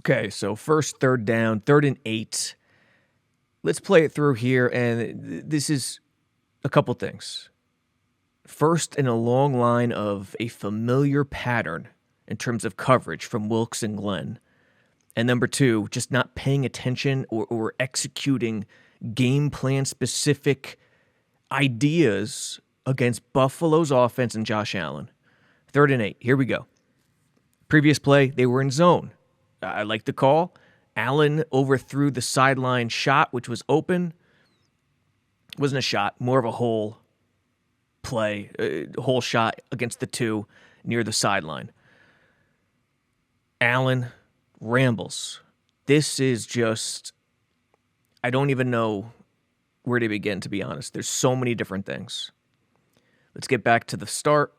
Okay, so first third down, 3rd and 8. Let's play it through here, and this is a couple things. First, in a long line of a familiar pattern in terms of coverage from Wilkes and Glenn. And number two, just not paying attention or executing game plan specific ideas against Buffalo's offense and Josh Allen. 3rd and 8. Here we go. Previous play, they were in zone. I like the call. Allen overthrew the sideline shot, which was open. Wasn't a shot, more of a hole play, hole shot against the two near the sideline. Allen rambles. This is just, I don't even know where to begin, to be honest. There's so many different things. Let's get back to the start.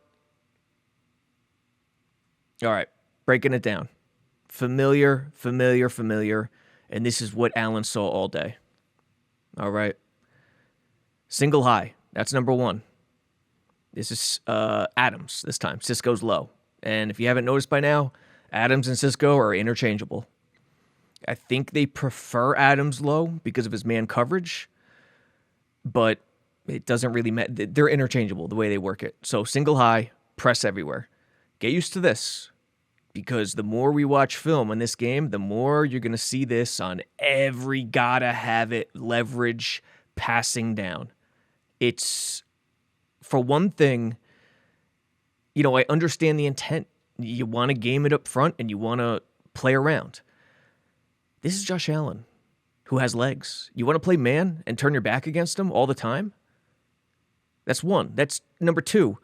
All right, breaking it down. Familiar. And this is what Allen saw all day. All right. Single high. That's number one. This is Adams this time. Cisco's low. And if you haven't noticed by now, Adams and Cisco are interchangeable. I think they prefer Adams low because of his man coverage, but it doesn't really matter. They're interchangeable the way they work it. So single high, press everywhere. Get used to this, because the more we watch film in this game, the more you're going to see this on every gotta have it leverage passing down. It's, for one thing, I understand the intent. You want to game it up front and you want to play around. This is Josh Allen, who has legs. You want to play man and turn your back against him all the time? That's one. That's number two.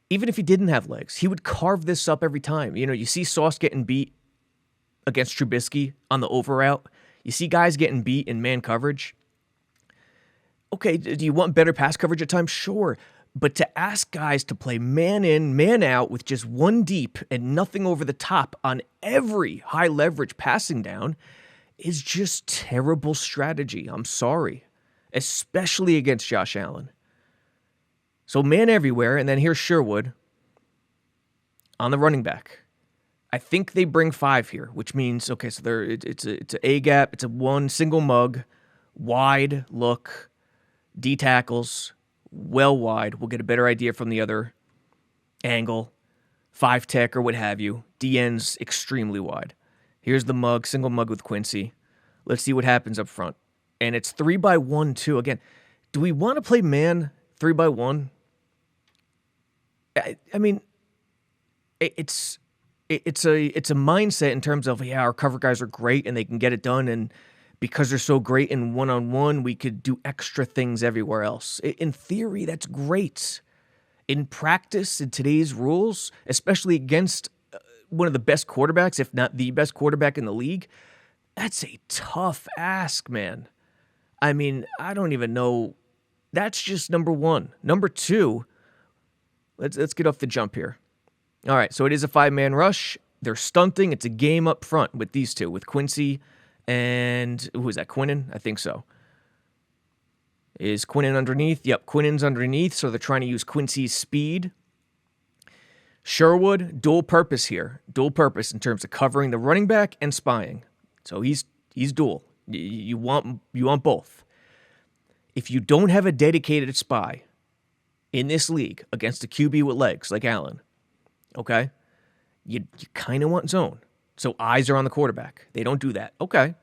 Even if he didn't have legs, he would carve this up every time. You see Sauce getting beat against Trubisky on the over route. You see guys getting beat in man coverage. Okay, do you want better pass coverage at times? Sure. But to ask guys to play man in, man out with just one deep and nothing over the top on every high leverage passing down is just terrible strategy. I'm sorry. Especially against Josh Allen. So man everywhere, and then here's Sherwood on the running back. I think they bring 5 here, which means, okay, so it's a A-gap, it's a one single mug, wide look, D tackles, well wide. We'll get a better idea from the other angle, 5 tech or what have you. D ends extremely wide. Here's the mug, single mug with Quincy. Let's see what happens up front. And it's 3-by-1 too. Again, do we want to play man 3-by-1? I mean, it's a mindset in terms of, yeah, our cover guys are great and they can get it done, and because they're so great in one-on-one, we could do extra things everywhere else. In theory, that's great. In practice, in today's rules, especially against one of the best quarterbacks, if not the best quarterback in the league, that's a tough ask, man. I mean, I don't even know. That's just number one. Number two, let's get off the jump here. All right, so it is a 5-man rush. They're stunting. It's a game up front with these two, with Quincy and who is that, Quinnen? I think so. Is Quinnen underneath? Yep, Quinnen's underneath, so they're trying to use Quincy's speed. Sherwood, dual purpose here. Dual purpose in terms of covering the running back and spying. So he's dual. You want both. If you don't have a dedicated spy in this league against a QB with legs like Allen, okay, you kind of want zone. So eyes are on the quarterback. They don't do that. Okay.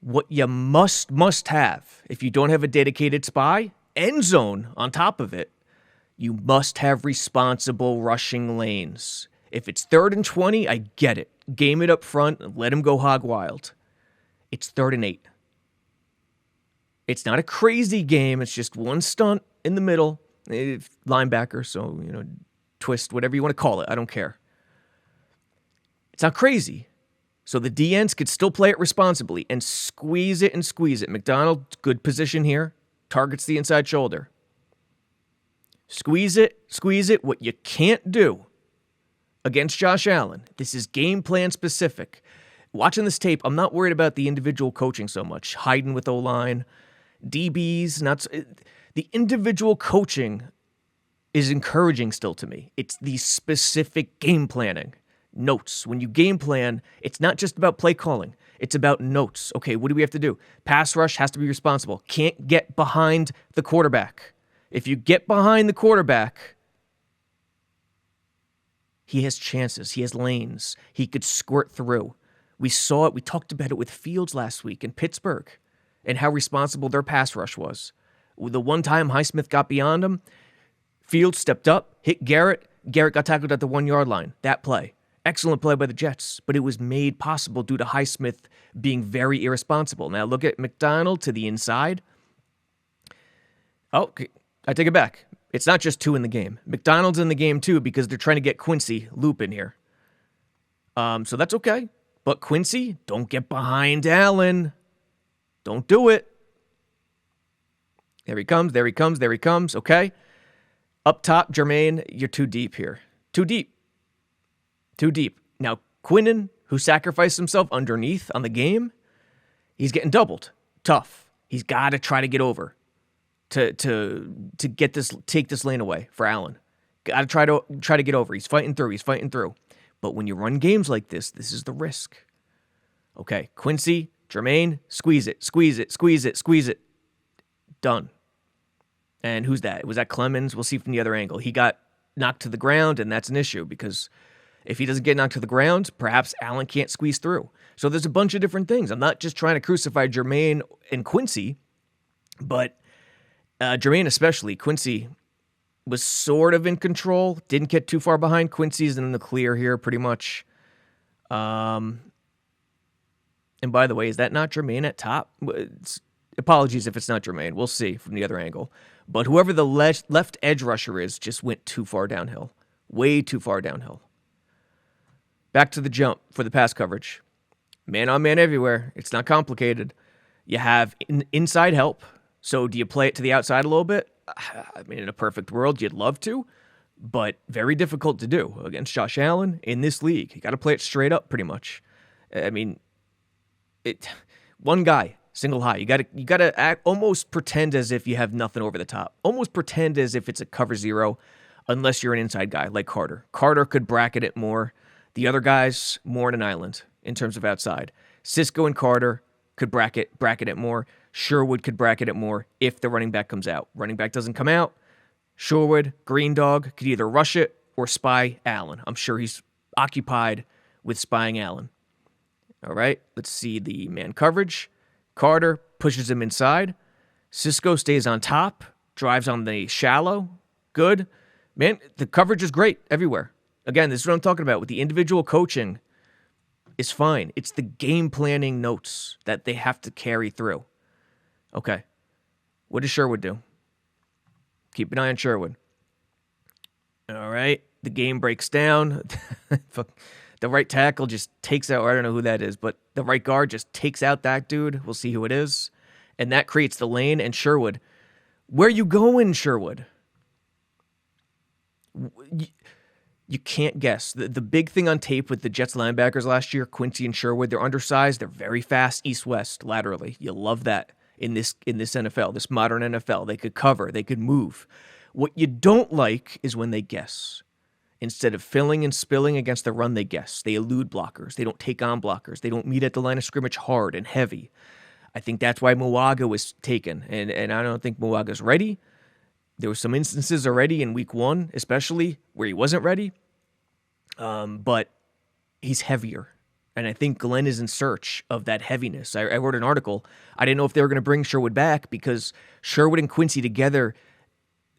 What you must have, if you don't have a dedicated spy, end zone on top of it, you must have responsible rushing lanes. If it's 3rd and 20, I get it. Game it up front and let him go hog wild. It's 3rd and 8. It's not a crazy game. It's just one stunt in the middle. Linebacker, so, twist, whatever you want to call it. I don't care. It's not crazy. So the DNs could still play it responsibly and squeeze it. McDonald, good position here. Targets the inside shoulder. Squeeze it. What you can't do against Josh Allen. This is game plan specific. Watching this tape, I'm not worried about the individual coaching so much. Hiding with O-line. DBs, the individual coaching is encouraging still to me. It's the specific game planning. Notes. When you game plan, it's not just about play calling. It's about notes. Okay, what do we have to do? Pass rush has to be responsible. Can't get behind the quarterback. If you get behind the quarterback, he has chances. He has lanes. He could squirt through. We saw it. We talked about it with Fields last week in Pittsburgh and how responsible their pass rush was. The one time Highsmith got beyond him, Fields stepped up, hit Garrett. Garrett got tackled at the 1-yard line. That play. Excellent play by the Jets, but it was made possible due to Highsmith being very irresponsible. Now look at McDonald to the inside. Oh, I take it back. It's not just 2 in the game. McDonald's in the game too because they're trying to get Quincy Loop in here. So that's okay. But Quincy, don't get behind Allen. Don't do it. There he comes, there he comes, there he comes. Okay. Up top, Jermaine, you're too deep here. Too deep. Too deep. Now, Quinnen, who sacrificed himself underneath on the game, he's getting doubled. Tough. He's got to try to get over to get this, take this lane away for Allen. Got to try to get over. He's fighting through. But when you run games like this is the risk. Okay, Quincy, Jermaine, squeeze it. Done. And who's that? Was that Clemens? We'll see from the other angle. He got knocked to the ground, and that's an issue because if he doesn't get knocked to the ground, perhaps Allen can't squeeze through. So there's a bunch of different things. I'm not just trying to crucify Jermaine and Quincy, but Jermaine especially. Quincy was sort of in control, didn't get too far behind. Quincy's in the clear here pretty much. And by the way, is that not Jermaine at top? Apologies if it's not Jermaine. We'll see from the other angle. But whoever the left edge rusher is just went too far downhill. Way too far downhill. Back to the jump for the pass coverage. Man on man everywhere. It's not complicated. You have inside help. So do you play it to the outside a little bit? I mean, in a perfect world, you'd love to, but very difficult to do against Josh Allen in this league. You got to play it straight up pretty much. I mean, one guy, single high. You got to act, almost pretend as if you have nothing over the top. Almost pretend as if it's a cover zero, unless you're an inside guy like Carter. Carter could bracket it more. The other guys, more in an island in terms of outside. Cisco and Carter could bracket it more. Sherwood could bracket it more if the running back comes out. Running back doesn't come out. Sherwood, Green Dog, could either rush it or spy Allen. I'm sure he's occupied with spying Allen. All right, let's see the man coverage. Carter pushes him inside. Cisco stays on top, drives on the shallow. Good. Man, the coverage is great everywhere. Again, this is what I'm talking about with the individual coaching. Is fine. It's the game planning notes that they have to carry through. Okay. What does Sherwood do? Keep an eye on Sherwood. All right. The game breaks down. The right tackle just takes out, or I don't know who that is, but the right guard just takes out that dude. We'll see who it is. And that creates the lane. And Sherwood, where you going, Sherwood? You can't guess. The big thing on tape with the Jets linebackers last year, Quincy and Sherwood, they're undersized. They're very fast east-west laterally. You love that in this NFL, this modern NFL. They could cover. They could move. What you don't like is when they guess. Instead of filling and spilling against the run, they guess. They elude blockers. They don't take on blockers. They don't meet at the line of scrimmage hard and heavy. I think that's why Moaga was taken, and I don't think Moaga's ready. There were some instances already in week 1, especially, where he wasn't ready. But he's heavier. And I think Glenn is in search of that heaviness. I wrote an article. I didn't know if they were going to bring Sherwood back because Sherwood and Quincy together,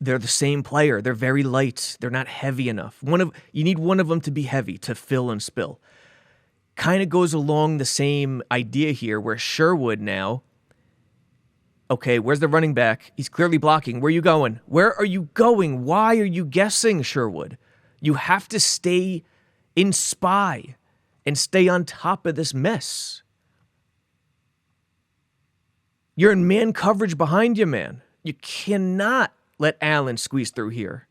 they're the same player. They're very light. They're not heavy enough. You need one of them to be heavy to fill and spill. Kind of goes along the same idea here where Sherwood now, okay, where's the running back? He's clearly blocking. Where are you going? Where are you going? Why are you guessing, Sherwood? You have to stay in spy and stay on top of this mess. You're in man coverage behind you, man. You cannot let Allen squeeze through here.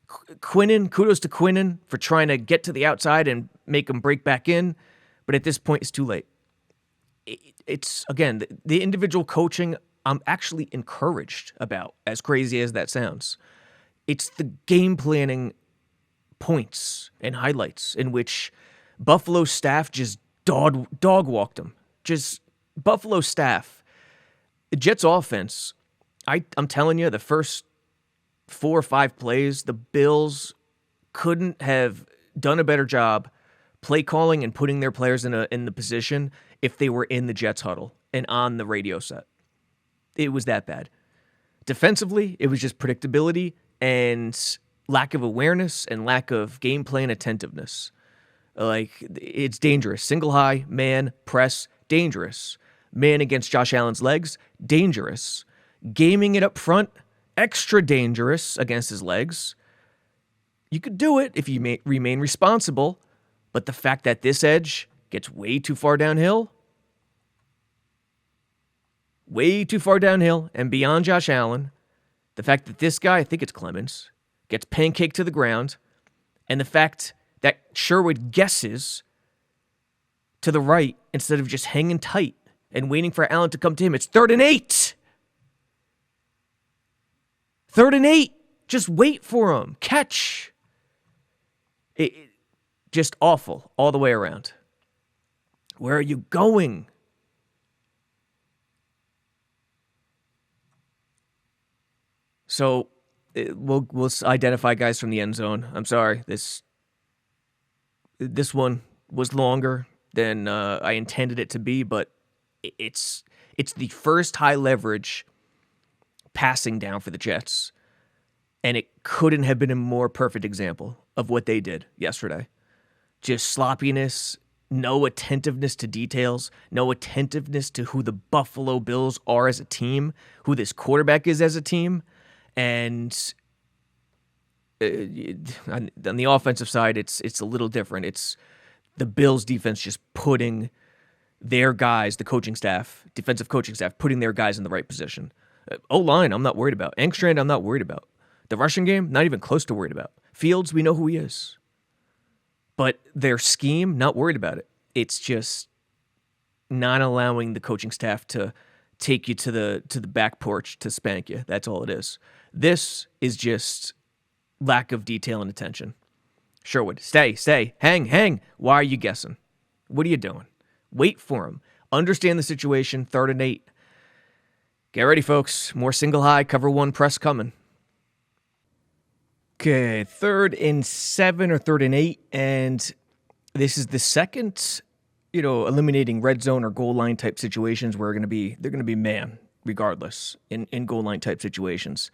Quinnen, kudos to Quinnen for trying to get to the outside and make him break back in, but at this point, it's too late. It's, again, the individual coaching I'm actually encouraged about, as crazy as that sounds. It's the game planning points and highlights in which Buffalo staff just dog walked them. Just Buffalo staff. The Jets offense, I'm telling you, the first 4 or 5 plays, the Bills couldn't have done a better job play calling and putting their players in the position if they were in the Jets huddle and on the radio set. It was that bad. Defensively, it was just predictability and lack of awareness and lack of game plan attentiveness. Like, it's dangerous. Single high, man, press, dangerous. Man against Josh Allen's legs, dangerous. Gaming it up front, extra dangerous against his legs. You could do it if you remain responsible, but the fact that this edge gets way too far downhill, and beyond Josh Allen, the fact that this guy, I think it's Clemens, gets pancaked to the ground, and the fact that Sherwood guesses to the right instead of just hanging tight and waiting for Allen to come to him. It's 3rd and 8. 3rd and 8. Just wait for him. Catch. Just awful all the way around. Where are you going? So we'll identify guys from the end zone. I'm sorry. This one was longer than I intended it to be, but it's the first high leverage passing down for the Jets, and it couldn't have been a more perfect example of what they did yesterday. Just sloppiness, no attentiveness to details, no attentiveness to who the Buffalo Bills are as a team, who this quarterback is as a team, and on the offensive side, it's a little different. It's the Bills defense just putting their guys, the coaching staff, defensive coaching staff, putting their guys in the right position. O-line, I'm not worried about. Engstrand, I'm not worried about. The rushing game, not even close to worried about. Fields, we know who he is. But their scheme, not worried about it. It's just not allowing the coaching staff to take you to the back porch to spank you. That's all it is. This is just lack of detail and attention. Sherwood, stay, hang. Why are you guessing? What are you doing? Wait for him. Understand the situation. 3rd and 8. Get ready, folks. More single high, cover 1 press coming. Okay, 3rd and 7 or 3rd and 8, and this is the second, eliminating red zone or goal line type situations where they're gonna be man regardless in goal line type situations.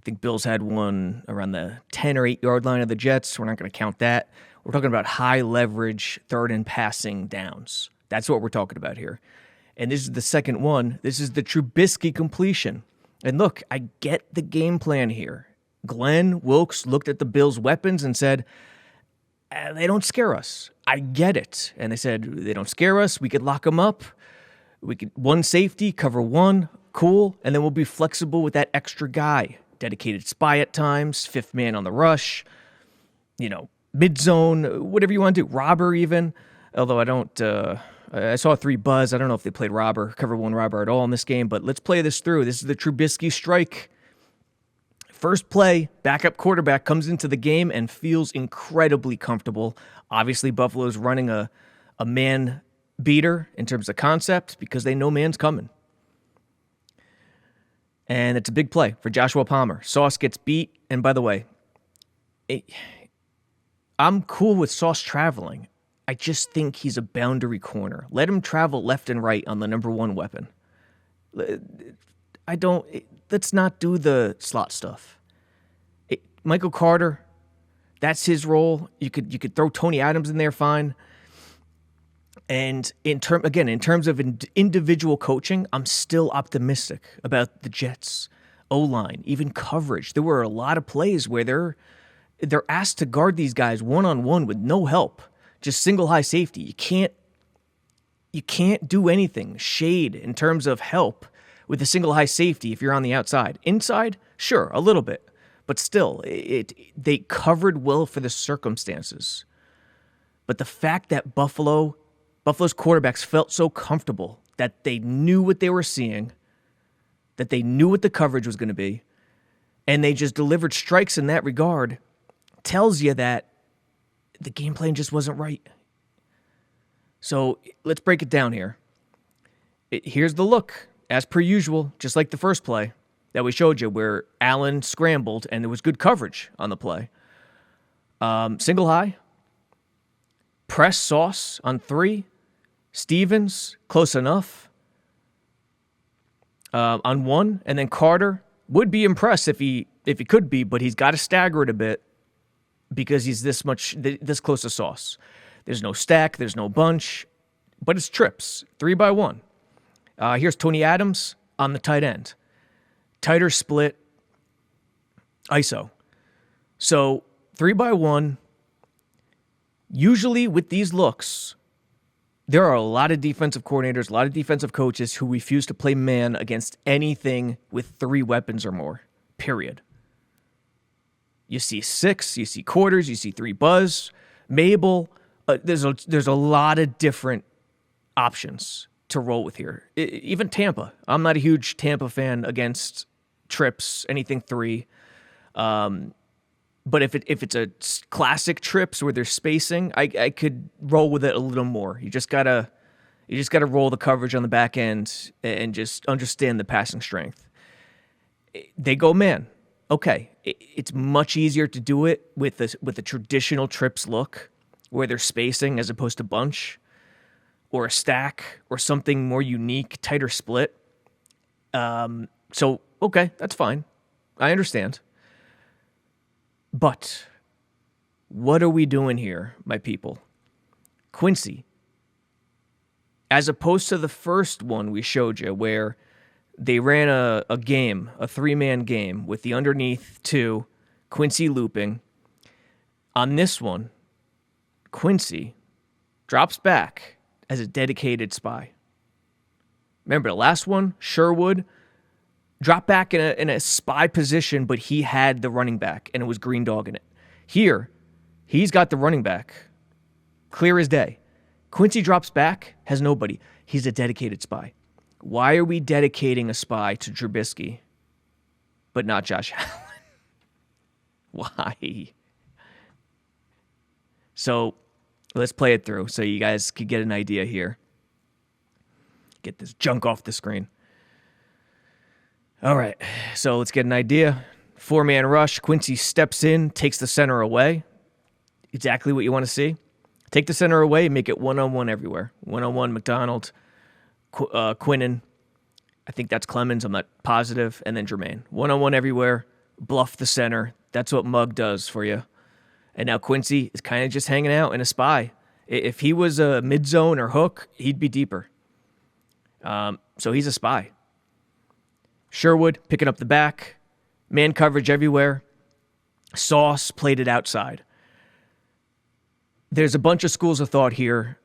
I think Bills had one around the 10 or 8 yard line of the Jets. We're not going to count that. We're talking about high leverage 3rd and passing downs. That's what we're talking about here. And this is the second one. This is the Trubisky completion. And look, I get the game plan here. Glenn Wilkes looked at the Bills' weapons and said, they don't scare us. I get it. And they said, they don't scare us. We could lock them up. We could 1 safety, cover 1, cool. And then we'll be flexible with that extra guy. Dedicated spy at times, 5th man on the rush, mid-zone, whatever you want to do. Robber even, although I don't, I saw 3 buzz. I don't know if they played cover 1 robber at all in this game, but let's play this through. This is the Trubisky strike. First play, backup quarterback comes into the game and feels incredibly comfortable. Obviously, Buffalo's running a man beater in terms of concept because they know man's coming. And it's a big play for Joshua Palmer. Sauce gets beat. And by the way, I'm cool with Sauce traveling. I just think he's a boundary corner. Let him travel left and right on the number 1 weapon. Let's not do the slot stuff. Michael Carter, that's his role. You could throw Tony Adams in there fine. And in terms of individual coaching, I'm still optimistic about the Jets' O-line, even coverage. There were a lot of plays where they're asked to guard these guys one-on-one with no help, just single high safety. You can't do anything shade in terms of help with a single high safety if you're on the outside. Inside, sure, a little bit, but still, they covered well for the circumstances. But the fact that Buffalo's quarterbacks felt so comfortable that they knew what they were seeing, that they knew what the coverage was going to be, and they just delivered strikes in that regard, tells you that the game plan just wasn't right. So let's break it down here. Here's the look, as per usual, just like the first play that we showed you, where Allen scrambled and there was good coverage on the play. Single high, press Sauce on 3, Stevens close enough on 1, and then Carter would be impressed if he could be, but he's got to stagger it a bit because he's this close to Sauce. There's no stack, there's no bunch, but it's trips, 3-by-1. Here's Tony Adams on the tight end. Tighter split, ISO. So 3-by-1, usually with these looks, there are a lot of defensive coordinators, a lot of defensive coaches who refuse to play man against anything with 3 weapons or more, period. You see 6, you see quarters, you see 3 buzz, Mabel. There's a lot of different options to roll with here. Even Tampa. I'm not a huge Tampa fan against trips, anything 3. But if it's a classic trips where there's spacing, I could roll with it a little more. You just gotta roll the coverage on the back end and just understand the passing strength. They go man. Okay, it's much easier to do it with a traditional trips look where there's spacing as opposed to bunch or a stack or something more unique, tighter split. So, okay, that's fine. I understand. But what are we doing here, my people? Quincy, as opposed to the first one we showed you where they ran a game, a 3-man game with the underneath 2, Quincy looping. On this one, Quincy drops back as a dedicated spy. Remember the last one, Sherwood dropped back in a spy position, but he had the running back, and it was green dog in it. Here, he's got the running back, clear as day. Quincy drops back, has nobody. He's a dedicated spy. Why are we dedicating a spy to Trubisky, but not Josh Allen? Why? So let's play it through so you guys could get an idea here. Get this junk off the screen. All right, so let's get an idea. 4-man rush. Quincy steps in, takes the center away. Exactly what you want to see. Take the center away, make it one-on-one everywhere. One-on-one, McDonald, Quinnen. I think that's Clemens. I'm not positive. And then Jermaine. One-on-one everywhere. Bluff the center. That's what Mug does for you. And now Quincy is kind of just hanging out in a spy. If he was a mid-zone or hook, he'd be deeper. So he's a spy. Sherwood picking up the back. Man coverage everywhere. Sauce played it outside. There's a bunch of schools of thought here.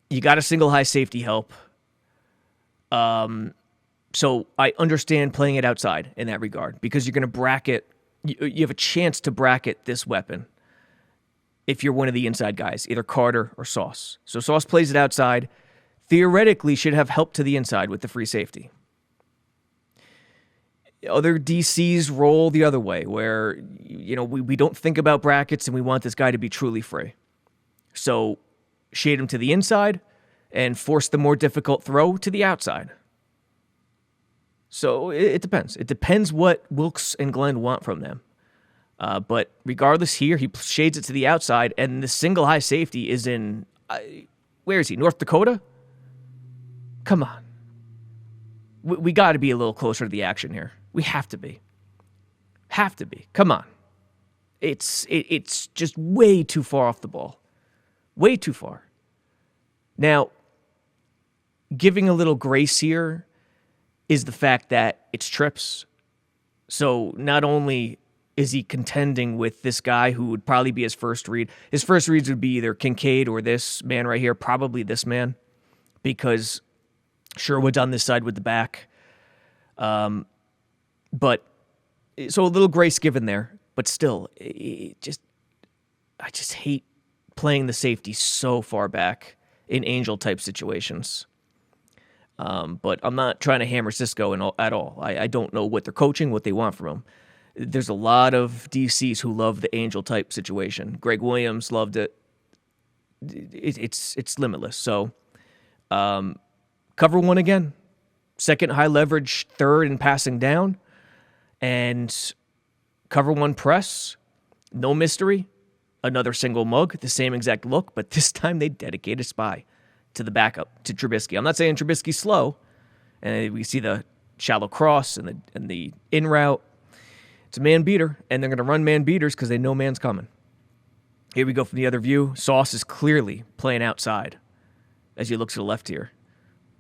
You got a single high safety help. So I understand playing it outside in that regard because you're going to bracket. You have a chance to bracket this weapon if you're one of the inside guys, either Carter or Sauce. So Sauce plays it outside. Theoretically, should have help to the inside with the free safety. Other DCs roll the other way, where we don't think about brackets and we want this guy to be truly free. So shade him to the inside and force the more difficult throw to the outside. So it depends. It depends what Wilkes and Glenn want from them. But regardless here, he shades it to the outside, and the single high safety is in, where is he, North Dakota? Come on. We got to be a little closer to the action here. We have to be. Have to be. Come on. It's just way too far off the ball. Way too far. Now, giving a little grace here is the fact that it's trips. So not only is he contending with this guy who would probably be his first read. His first reads would be either Kincaid or this man right here, probably this man, because Sherwood's on this side with the back. But so a little grace given there, but still, I just hate playing the safety so far back in angel type situations. But I'm not trying to hammer Cisco at all. I don't know what they're coaching, what they want from him. There's a lot of DCs who love the angel type situation. Greg Williams loved it. it's limitless. So cover one again, second high leverage, third in passing down, and cover one press, no mystery, another single mug, the same exact look, but this time they dedicate a spy to the backup, to Trubisky. I'm not saying Trubisky's slow, and we see the shallow cross and the in route. It's a man beater, and they're going to run man beaters because they know man's coming. Here we go from the other view. Sauce is clearly playing outside as you look to the left here.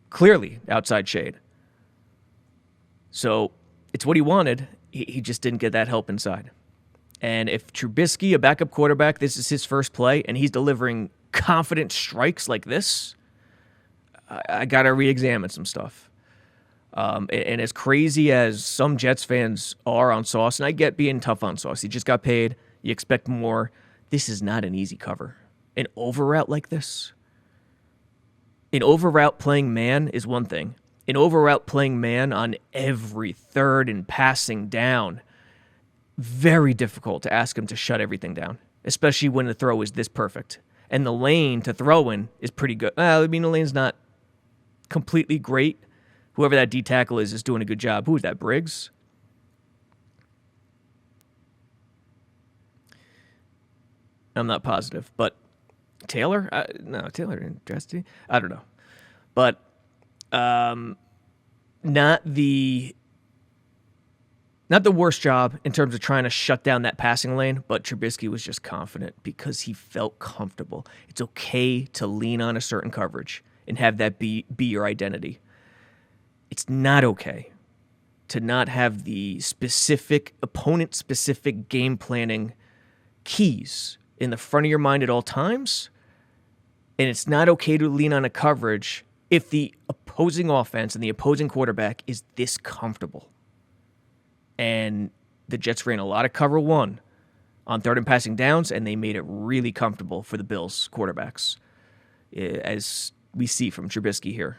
Clearly outside shade. So it's what he wanted. He just didn't get that help inside. And if Trubisky, a backup quarterback, this is his first play, and he's delivering confident strikes like this, I got to re-examine some stuff. And as crazy as some Jets fans are on Sauce, and I get being tough on Sauce, he just got paid, you expect more. This is not an easy cover. An over route like this, an over route playing man is one thing. An over route playing man on every third and passing down, very difficult to ask him to shut everything down, especially when the throw is this perfect. And the lane to throw in is pretty good. The lane's not completely great. Whoever that D tackle is doing a good job. Who is that, Briggs? I'm not positive, but Taylor? No, Taylor didn't dress to. I don't know. But not the worst job in terms of trying to shut down that passing lane, but Trubisky was just confident because he felt comfortable. It's okay to lean on a certain coverage and have that be your identity. It's not okay to not have the specific, opponent-specific game planning keys in the front of your mind at all times, and it's not okay to lean on a coverage if the opposing offense and the opposing quarterback is this comfortable. And the Jets ran a lot of cover one on third and passing downs, and they made it really comfortable for the Bills quarterbacks, as we see from Trubisky here.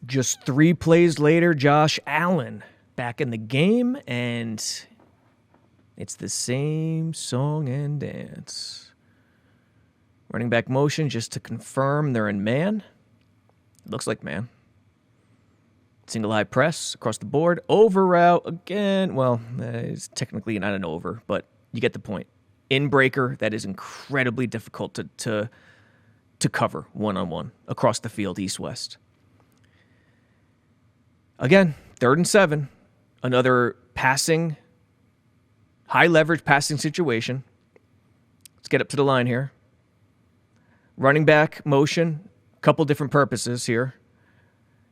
Just 3 plays later, Josh Allen back in the game, and it's the same song and dance. Running back motion just to confirm they're in man. Looks like man. Single high press across the board. Over route again. Well, it's technically not an over, but you get the point. In breaker, that is incredibly difficult to cover one-on-one across the field, east-west. Again, 3rd and 7. Another passing, high-leverage passing situation. Let's get up to the line here. Running back motion, a couple different purposes here.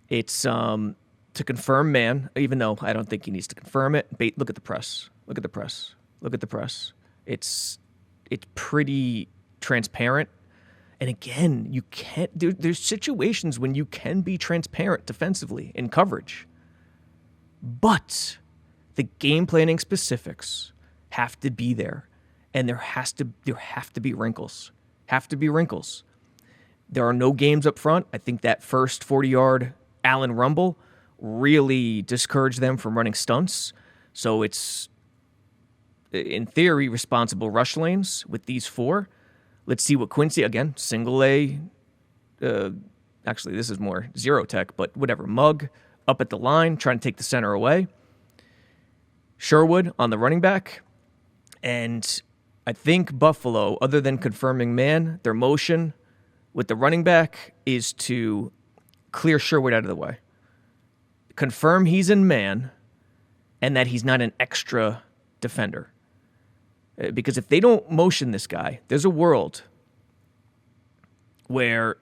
It's to confirm man, even though I don't think he needs to confirm it. Look at the press. Look at the press. Look at the press. It's pretty transparent. And again, you can't. There's situations when you can be transparent defensively in coverage, but the game planning specifics have to be there, and there have to be wrinkles. There are no games up front. I think that first 40-yard Allen rumble really discouraged them from running stunts. So it's, in theory, responsible rush lanes with these 4. Let's see what Quincy, again, single A. Actually, this is more zero tech, but whatever. Mug up at the line, trying to take the center away. Sherwood on the running back. And I think Buffalo, other than confirming man, their motion with the running back is to clear Sherwood out of the way. Confirm he's in man and that he's not an extra defender. Because if they don't motion this guy, there's a world where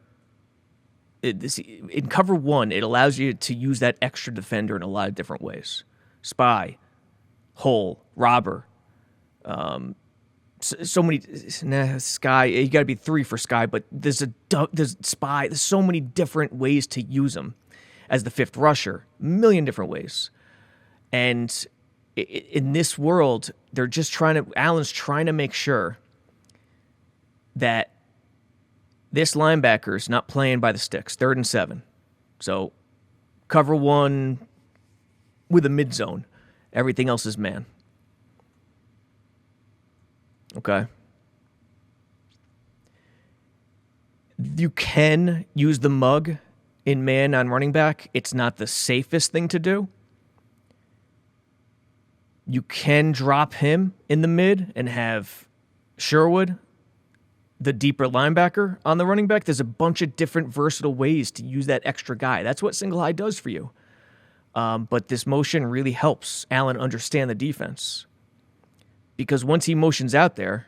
in cover one, it allows you to use that extra defender in a lot of different ways. Spy, hole, robber, so many. Sky, you got to be 3 for Sky, but there's spy. There's so many different ways to use him as the 5th rusher. A million different ways, and in this world, Allen's trying to make sure that this linebacker's not playing by the sticks. 3rd and 7. So cover one with a mid zone. Everything else is man. Okay. You can use the mug in man on running back. It's not the safest thing to do. You can drop him in the mid and have Sherwood, the deeper linebacker, on the running back. There's a bunch of different versatile ways to use that extra guy. That's what single high does for you. But this motion really helps Allen understand the defense. Because once he motions out there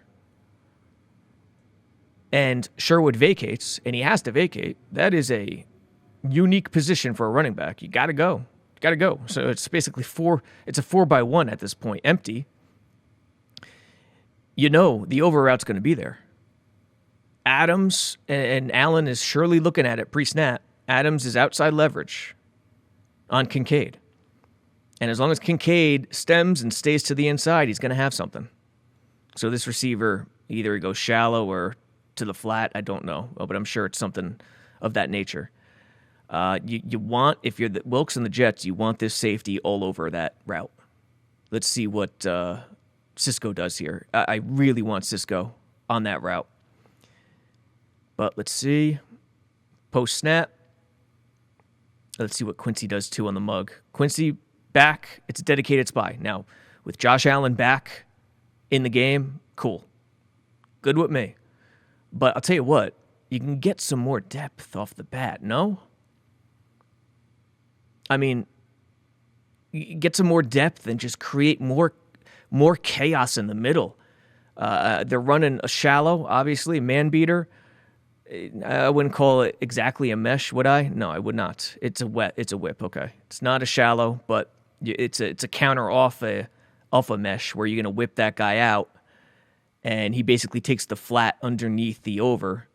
and Sherwood vacates, and he has to vacate, that is a unique position for a running back. You got to go. Got to go. So it's basically it's a 4x1 at this point, empty. You know the over route's going to be there. Adams and Allen is surely looking at it pre-snap. Adams is outside leverage on Kincaid. And as long as Kincaid stems and stays to the inside, he's going to have something. So this receiver, either he goes shallow or to the flat, I don't know. But I'm sure it's something of that nature. You want, if you're the Wilkes and the Jets, you want this safety all over that route. Let's see what Cisco does here. I really want Cisco on that route. But let's see. Post-snap. Let's see what Quincy does, too, on the mug. Quincy back. It's a dedicated spy. Now, with Josh Allen back in the game, cool. Good with me. But I'll tell you what, you can get some more depth off the bat, no? I mean, get some more depth and just create more chaos in the middle. They're running a shallow, obviously, man beater. I wouldn't call it exactly a mesh, would I? No, I would not. It's a whip, okay. It's not a shallow, but it's a counter off a mesh where you're going to whip that guy out, and he basically takes the flat underneath the over,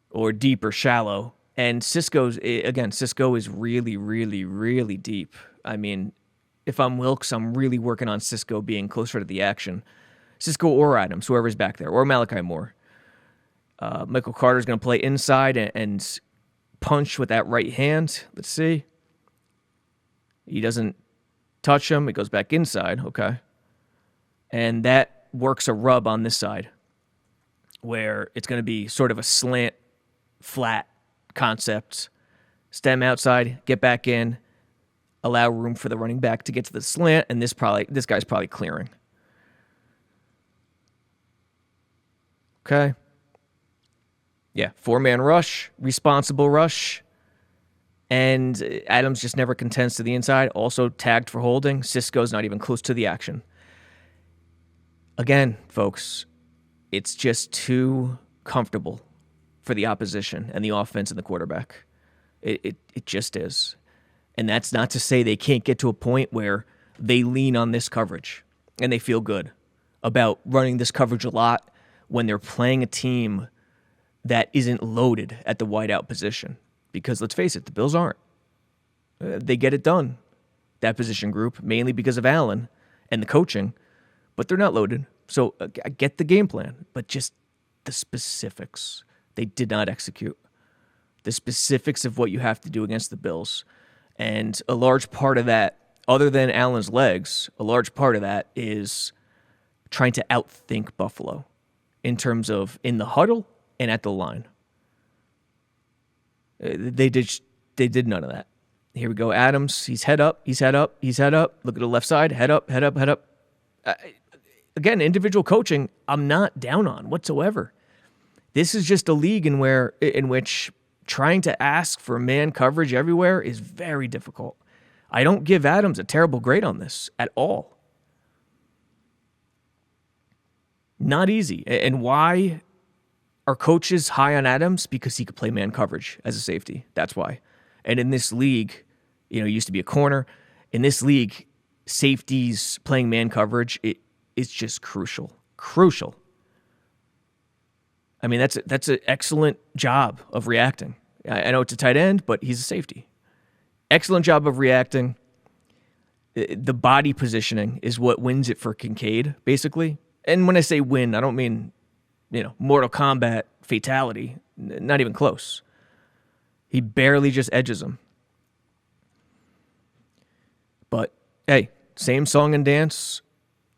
or deep or shallow. And Cisco is really, really, really deep. I mean, if I'm Wilkes, I'm really working on Cisco being closer to the action. Cisco or Adams, whoever's back there, or Malachi Moore. Michael Carter's going to play inside and punch with that right hand. Let's see. He doesn't touch him. It goes back inside. Okay. And that works a rub on this side where it's going to be sort of a slant, flat concept. Stem outside, get back in, allow room for the running back to get to the slant, and this guy's probably clearing. Okay. Yeah, 4-man rush, responsible rush, and Adams just never contends to the inside, also tagged for holding. Cisco's not even close to the action. Again, folks, it's just too comfortable for the opposition and the offense and the quarterback. It just is. And that's not to say they can't get to a point where they lean on this coverage and they feel good about running this coverage a lot when they're playing a team that isn't loaded at the wideout position. Because let's face it, the Bills aren't. They get it done, that position group, mainly because of Allen and the coaching, but they're not loaded. So I get the game plan, but just the specifics, they did not execute. The specifics of what you have to do against the Bills. And a large part of that, other than Allen's legs, a large part of that is trying to outthink Buffalo in terms of in the huddle and at the line. They did none of that. Here we go. Adams, he's head up. Look at the left side, head up. Again, individual coaching, I'm not down on whatsoever. This is just a league in which trying to ask for man coverage everywhere is very difficult. I don't give Adams a terrible grade on this at all. Not easy. And why are coaches high on Adams? Because he could play man coverage as a safety. That's why. And in this league, he used to be a corner. In this league, safeties playing man coverage, it's just crucial. Crucial. I mean, that's an excellent job of reacting. I know it's a tight end, but he's a safety. Excellent job of reacting. The body positioning is what wins it for Kincaid, basically. And when I say win, I don't mean, Mortal Kombat fatality. Not even close. He barely just edges him. But, hey, same song and dance.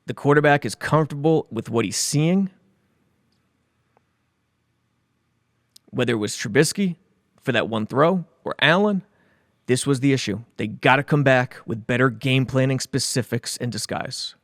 The quarterback is comfortable with what he's seeing. Whether it was Trubisky for that one throw or Allen, this was the issue. They got to come back with better game planning specifics in disguise.